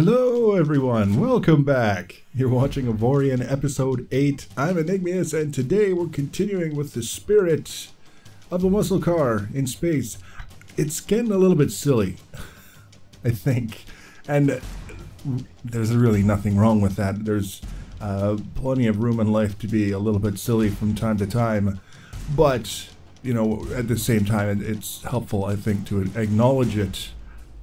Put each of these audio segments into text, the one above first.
Hello everyone, welcome back. You're watching Avorion episode 8. I'm Enigmius and today we're continuing with the spirit of a muscle car in space. It's getting a little bit silly, I think, and there's really nothing wrong with that. There's plenty of room in life to be a little bit silly from time to time, but you know, at the same time it's helpful, I think, to acknowledge it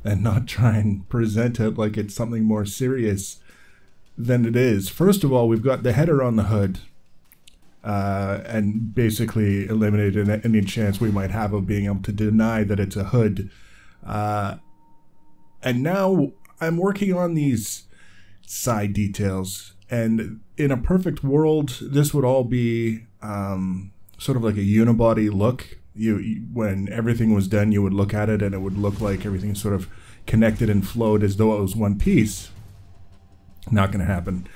and not try and present it like it's something more serious than it is. First of all, we've got the header on the hood, and basically eliminated any chance we might have of being able to deny that it's a hood. And now I'm working on these side details, and in a perfect world, this would all be sort of like a unibody look. When everything was done, you would look at it and it would look like everything sort of connected and flowed as though it was one piece. Not going to happen.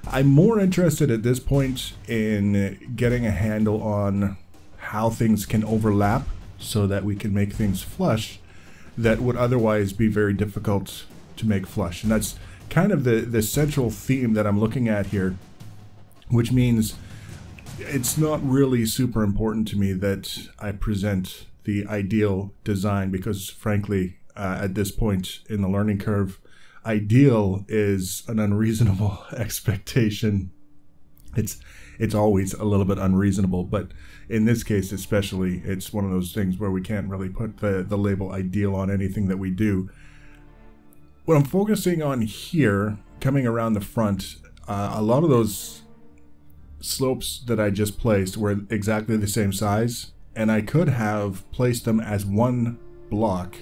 I'm more interested at this point in getting a handle on how things can overlap so that we can make things flush that would otherwise be very difficult to make flush. And that's kind of the central theme that I'm looking at here, which means it's not really super important to me that I present the ideal design because, frankly, at this point in the learning curve, ideal is an unreasonable expectation. It's always a little bit unreasonable, but in this case especially, it's one of those things where we can't really put the label ideal on anything that we do. What I'm focusing on here, coming around the front, a lot of those slopes that I just placed were exactly the same size, and I could have placed them as one block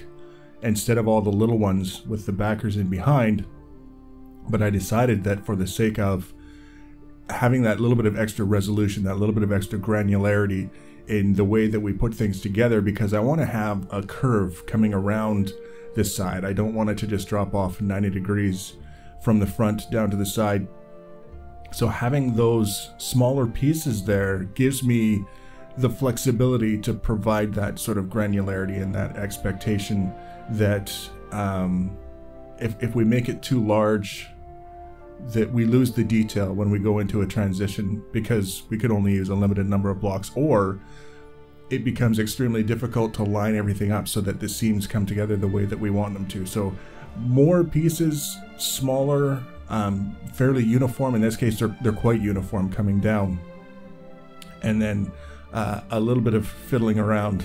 instead of all the little ones with the backers in behind, but I decided that for the sake of having that little bit of extra resolution, that little bit of extra granularity in the way that we put things together, because I want to have a curve coming around this side. I don't want it to just drop off 90 degrees from the front down to the side. So having those smaller pieces there gives me the flexibility to provide that sort of granularity and that expectation that if we make it too large, that we lose the detail when we go into a transition because we could only use a limited number of blocks, or it becomes extremely difficult to line everything up so that the seams come together the way that we want them to. So more pieces, smaller, fairly uniform. In this case, they're quite uniform coming down, and then a little bit of fiddling around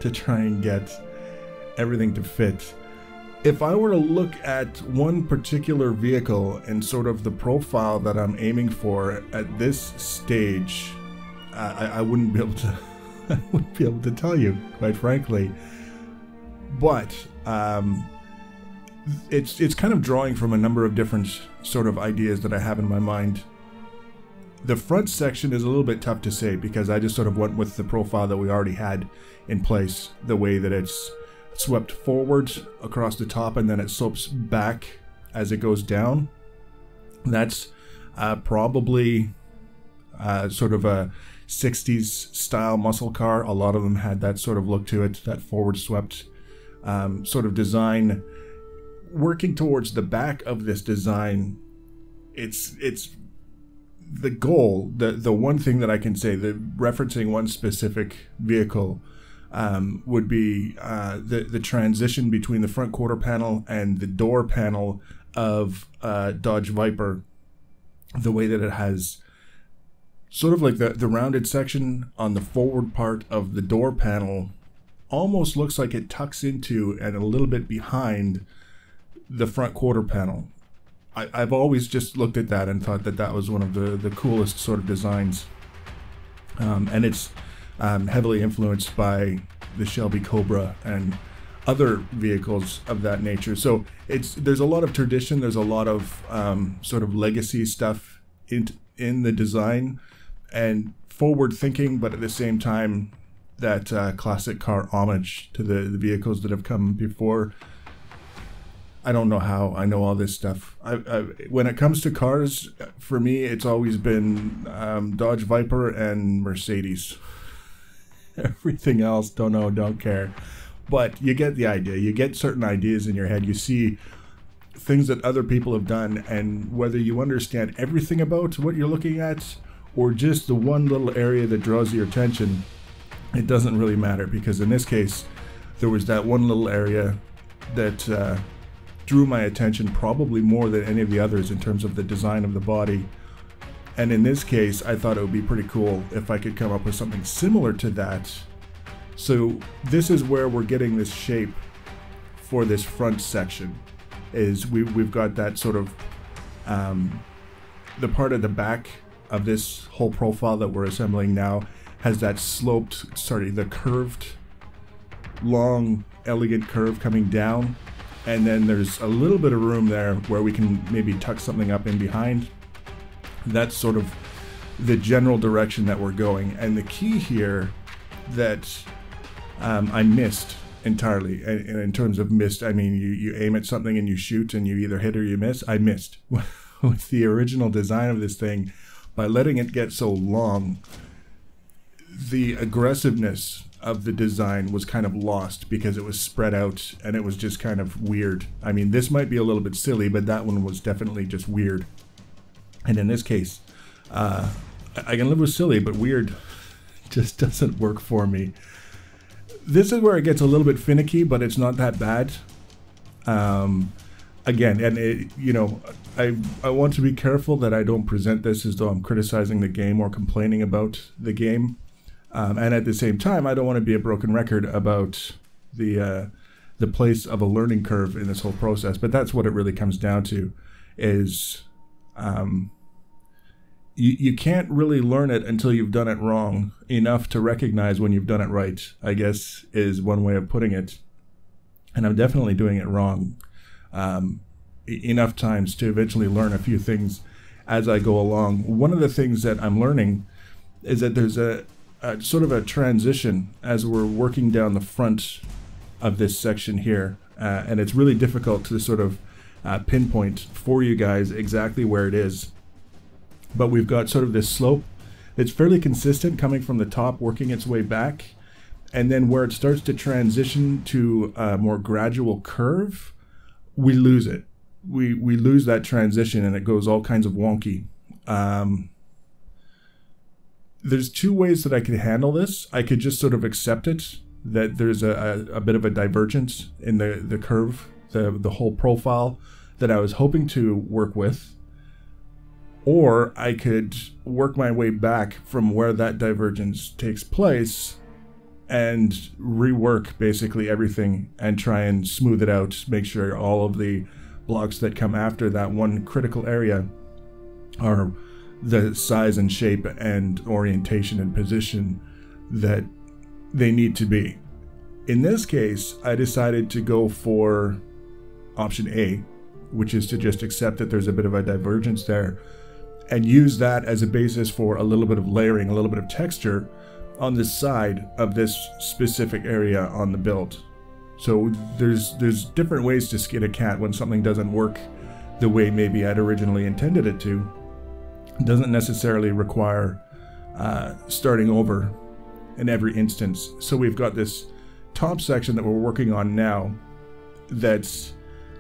to try and get everything to fit. If I were to look at one particular vehicle and sort of the profile that I'm aiming for at this stage, I wouldn't be able to I wouldn't be able to tell you, quite frankly. But it's kind of drawing from a number of different sort of ideas that I have in my mind. The front section is a little bit tough to say because I just sort of went with the profile that we already had in place, the way that it's swept forward across the top and then it slopes back as it goes down. That's probably sort of a 60s style muscle car. A lot of them had that sort of look to it, that forward swept sort of design. Working towards the back of this design, it's the goal, the one thing that I can say, referencing one specific vehicle, would be the transition between the front quarter panel and the door panel of Dodge Viper. The way that it has sort of like the rounded section on the forward part of the door panel almost looks like it tucks into and a little bit behind the front quarter panel. I've always just looked at that and thought that that was one of the coolest sort of designs, and it's heavily influenced by the Shelby Cobra and other vehicles of that nature. So there's a lot of tradition, there's a lot of sort of legacy stuff in the design and forward thinking, but at the same time that classic car homage to the vehicles that have come before. I don't know how I know all this stuff. When it comes to cars, for me, it's always been Dodge Viper and Mercedes. Everything else, don't know, don't care. But you get the idea. You get certain ideas in your head. You see things that other people have done, and whether you understand everything about what you're looking at or just the one little area that draws your attention, it doesn't really matter, because in this case there was that one little area that drew my attention probably more than any of the others in terms of the design of the body. And in this case, I thought it would be pretty cool if I could come up with something similar to that. So this is where we're getting this shape for this front section. Is we've got that sort of the part of the back of this whole profile that we're assembling now has that sloped, the curved, long, elegant curve coming down, and then there's a little bit of room there where we can maybe tuck something up in behind. That's sort of the general direction that we're going. And the key here that I missed entirely, and in terms of missed, I mean you aim at something and you shoot and you either hit or you miss. I missed with the original design of this thing. By letting it get so long, the aggressiveness of the design was kind of lost because it was spread out and it was just kind of weird. I mean, this might be a little bit silly, but that one was definitely just weird. And in this case, I can live with silly, but weird just doesn't work for me. This is where it gets a little bit finicky, but it's not that bad. Again, and I want to be careful that I don't present this as though I'm criticizing the game or complaining about the game. And at the same time, I don't want to be a broken record about the place of a learning curve in this whole process. But that's what it really comes down to, is you can't really learn it until you've done it wrong enough to recognize when you've done it right, I guess is one way of putting it. And I'm definitely doing it wrong enough times to eventually learn a few things as I go along. One of the things that I'm learning is that there's a sort of a transition as we're working down the front of this section here, and it's really difficult to sort of pinpoint for you guys exactly where it is. But we've got sort of this slope that's fairly consistent coming from the top, working its way back, and then where it starts to transition to a more gradual curve, we lose it. We lose that transition and it goes all kinds of wonky. There's two ways that I could handle this. I could just sort of accept it, that there's a bit of a divergence in the curve, the whole profile that I was hoping to work with. Or I could work my way back from where that divergence takes place and rework basically everything and try and smooth it out, make sure all of the blocks that come after that one critical area are the size and shape and orientation and position that they need to be. In this case, I decided to go for option A, which is to just accept that there's a bit of a divergence there and use that as a basis for a little bit of layering, a little bit of texture on the side of this specific area on the build. So there's different ways to skin a cat when something doesn't work the way maybe I'd originally intended it to. It doesn't necessarily require starting over in every instance. So we've got this top section that we're working on now that's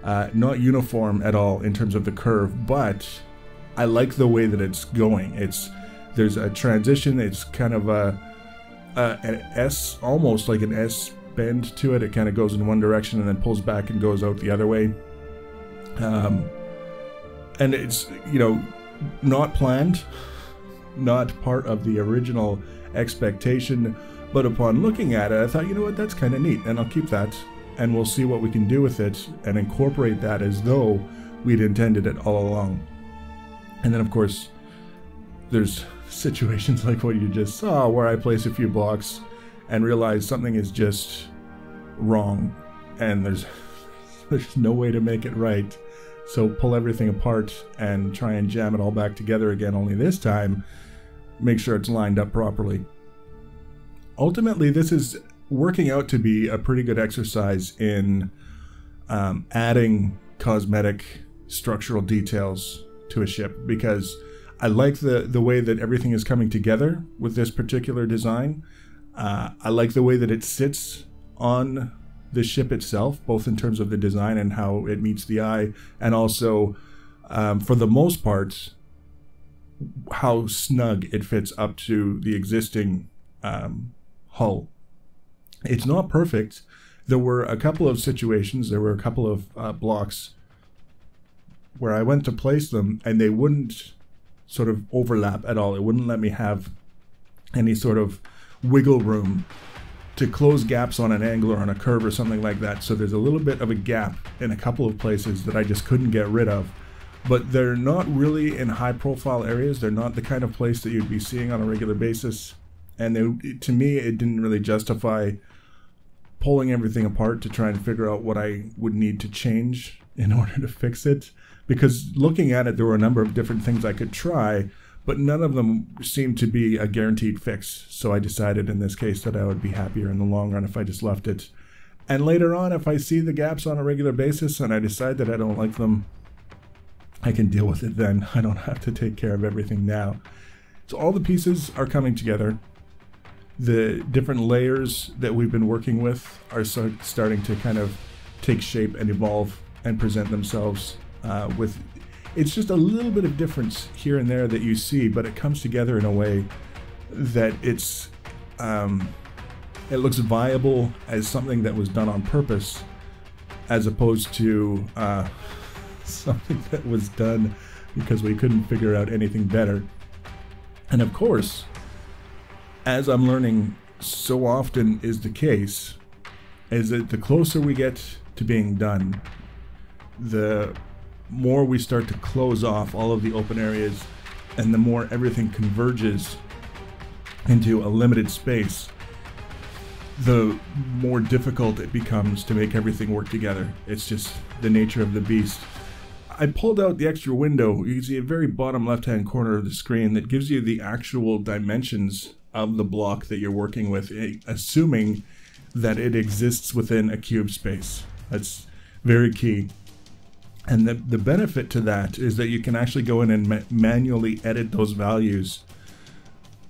not uniform at all in terms of the curve, but I like the way that it's going. There's a transition. It's kind of an S, almost like an S bend to it. It kind of goes in one direction and then pulls back and goes out the other way. And it's, not planned, not part of the original expectation, but upon looking at it, I thought, you know what, that's kind of neat, and I'll keep that, and we'll see what we can do with it and incorporate that as though we'd intended it all along. And then, of course, there's situations like what you just saw where I place a few blocks and realize something is just wrong and there's no way to make it right. So pull everything apart and try and jam it all back together again, only this time make sure it's lined up properly. Ultimately, this is working out to be a pretty good exercise in adding cosmetic structural details to a ship, because I like the way that everything is coming together with this particular design. I like the way that it sits on the ship itself, both in terms of the design and how it meets the eye, and also, for the most part, how snug it fits up to the existing hull. It's not perfect. There were a couple of situations, there were a couple of blocks where I went to place them and they wouldn't sort of overlap at all. It wouldn't let me have any sort of wiggle room to close gaps on an angle or on a curve or something like that. So there's a little bit of a gap in a couple of places that I just couldn't get rid of. But they're not really in high profile areas. They're not the kind of place that you'd be seeing on a regular basis. And to me, it didn't really justify pulling everything apart to try and figure out what I would need to change in order to fix it. Because looking at it, there were a number of different things I could try, but none of them seemed to be a guaranteed fix. So I decided in this case that I would be happier in the long run if I just left it. And later on, if I see the gaps on a regular basis and I decide that I don't like them, I can deal with it then. I don't have to take care of everything now. So all the pieces are coming together. The different layers that we've been working with are starting to kind of take shape and evolve and present themselves with... It's just a little bit of difference here and there that you see, but it comes together in a way that it looks viable as something that was done on purpose, as opposed to something that was done because we couldn't figure out anything better. And of course, as I'm learning so often is the case, is that the closer we get to being done, the more we start to close off all of the open areas, and the more everything converges into a limited space, the more difficult it becomes to make everything work together. It's just the nature of the beast. I pulled out the extra window. You can see a very bottom left-hand corner of the screen that gives you the actual dimensions of the block that you're working with, assuming that it exists within a cube space. That's very key. And the benefit to that is that you can actually go in and manually edit those values.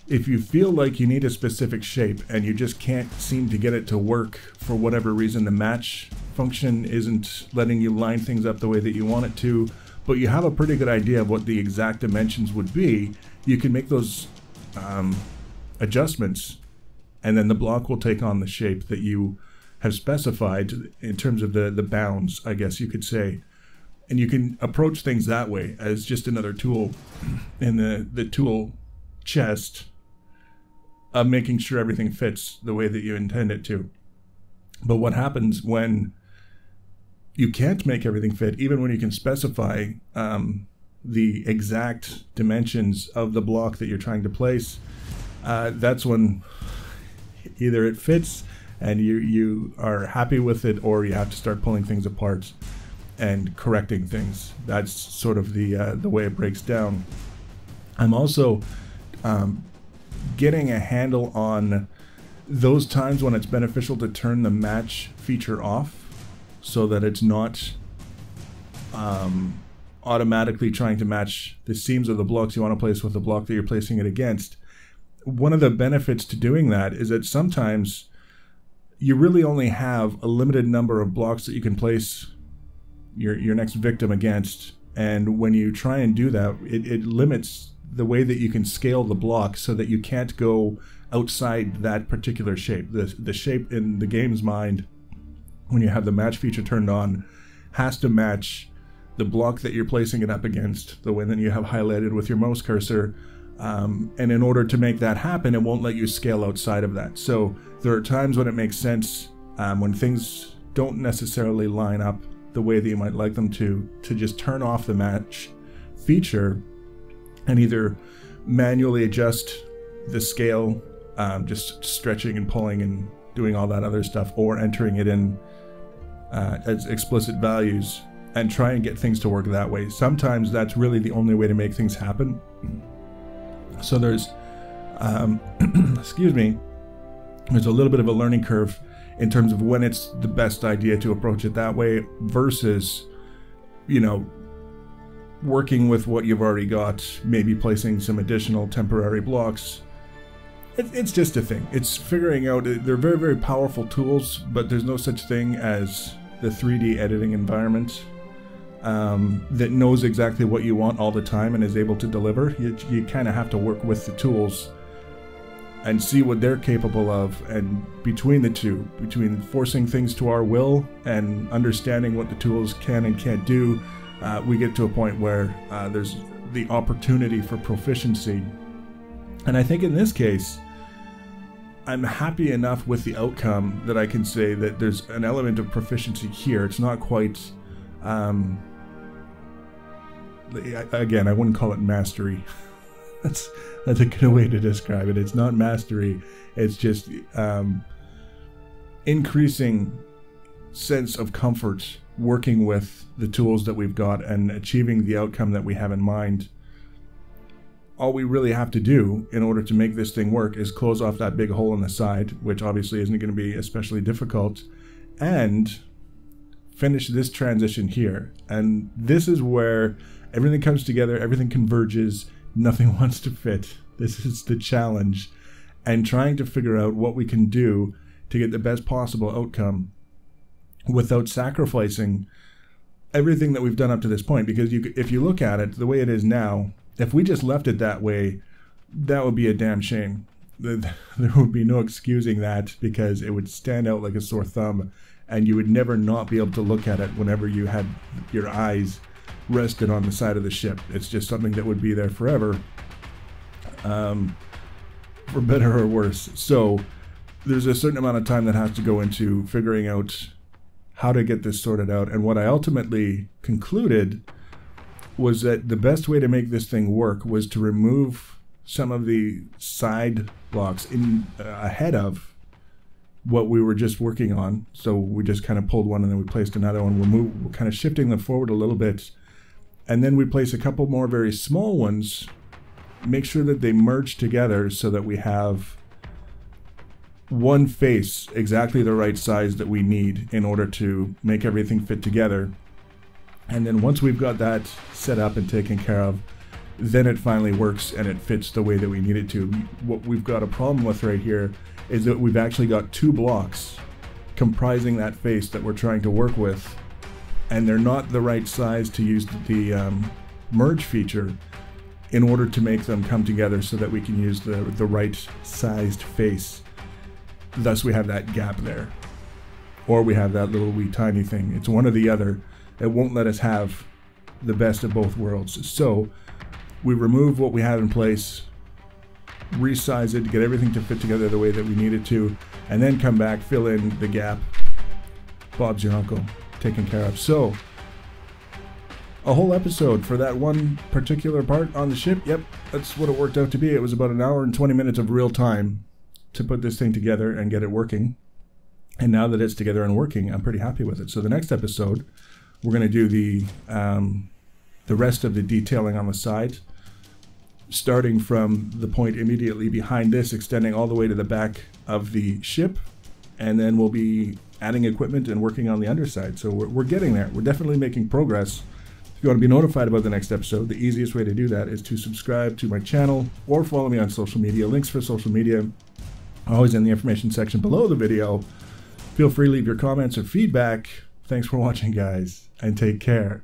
If you feel like you need a specific shape and you just can't seem to get it to work for whatever reason, the match function isn't letting you line things up the way that you want it to, but you have a pretty good idea of what the exact dimensions would be, you can make those adjustments, and then the block will take on the shape that you have specified in terms of the bounds, I guess you could say. And you can approach things that way as just another tool in the tool chest of making sure everything fits the way that you intend it to. But what happens when you can't make everything fit, even when you can specify the exact dimensions of the block that you're trying to place, that's when either it fits and you are happy with it, or you have to start pulling things apart and correcting things. That's sort of the way it breaks down. I'm also getting a handle on those times when it's beneficial to turn the match feature off, so that it's not automatically trying to match the seams of the blocks you want to place with the block that you're placing it against. One of the benefits to doing that is that sometimes you really only have a limited number of blocks that you can place your next victim against, and when you try and do that, it limits the way that you can scale the block so that you can't go outside that particular shape. The shape in the game's mind, when you have the match feature turned on, has to match the block that you're placing it up against, the one that you have highlighted with your mouse cursor. And in order to make that happen, it won't let you scale outside of that. So there are times when it makes sense, when things don't necessarily line up the way that you might like them to just turn off the match feature and either manually adjust the scale, just stretching and pulling and doing all that other stuff, or entering it in as explicit values and try and get things to work that way. Sometimes that's really the only way to make things happen. So there's, excuse me, there's a little bit of a learning curve in terms of when it's the best idea to approach it that way versus, you know, working with what you've already got, maybe placing some additional temporary blocks it's just a thing. It's figuring out, they're very, very powerful tools, but there's no such thing as the 3D editing environment that knows exactly what you want all the time and is able to deliver. You kind of have to work with the tools and see what they're capable of, and between the two, between forcing things to our will and understanding what the tools can and can't do, we get to a point where there's the opportunity for proficiency. And I think in this case, I'm happy enough with the outcome that I can say that there's an element of proficiency here. It's not quite, again, I wouldn't call it mastery. That's a good way to describe it. It's not mastery. It's just increasing sense of comfort working with the tools that we've got and achieving the outcome that we have in mind. All we really have to do in order to make this thing work is close off that big hole in the side, which obviously isn't going to be especially difficult, and finish this transition here. And this is where everything comes together, everything converges, nothing wants to fit. This is the challenge, and trying to figure out what we can do to get the best possible outcome without sacrificing everything that we've done up to this point. Because if you look at it the way it is now, if we just left it that way, that would be a damn shame. There would be no excusing that, because it would stand out like a sore thumb, and you would never not be able to look at it whenever you had your eyes rested on the side of the ship. It's just something that would be there forever, for better or worse. So there's a certain amount of time that has to go into figuring out how to get this sorted out. And what I ultimately concluded was that the best way to make this thing work was to remove some of the side blocks in ahead of what we were just working on. So we just kind of pulled one and then we placed another one. We're kind of shifting them forward a little bit, and then we place a couple more very small ones, make sure that they merge together so that we have one face exactly the right size that we need in order to make everything fit together. And then once we've got that set up and taken care of, then it finally works and it fits the way that we need it to. What we've got a problem with right here is that we've actually got two blocks comprising that face that we're trying to work with, and they're not the right size to use the merge feature in order to make them come together so that we can use the right sized face. Thus we have that gap there, or we have that little wee tiny thing. It's one or the other. It won't let us have the best of both worlds. So we remove what we have in place, resize it, get everything to fit together the way that we need it to, and then come back, fill in the gap. Bob's your uncle, taken care of. So a whole episode for that one particular part on the ship. Yep, that's what it worked out to be. It was about an hour and 20 minutes of real time to put this thing together and get it working. And now that it's together and working, I'm pretty happy with it. So the next episode, we're going to do the rest of the detailing on the side, starting from the point immediately behind this, extending all the way to the back of the ship, and then we'll be adding equipment and working on the underside. So we're getting there. We're definitely making progress. If you want to be notified about the next episode, the easiest way to do that is to subscribe to my channel or follow me on social media. Links for social media are always in the information section below the video. Feel free to leave your comments or feedback. Thanks for watching, guys, and take care.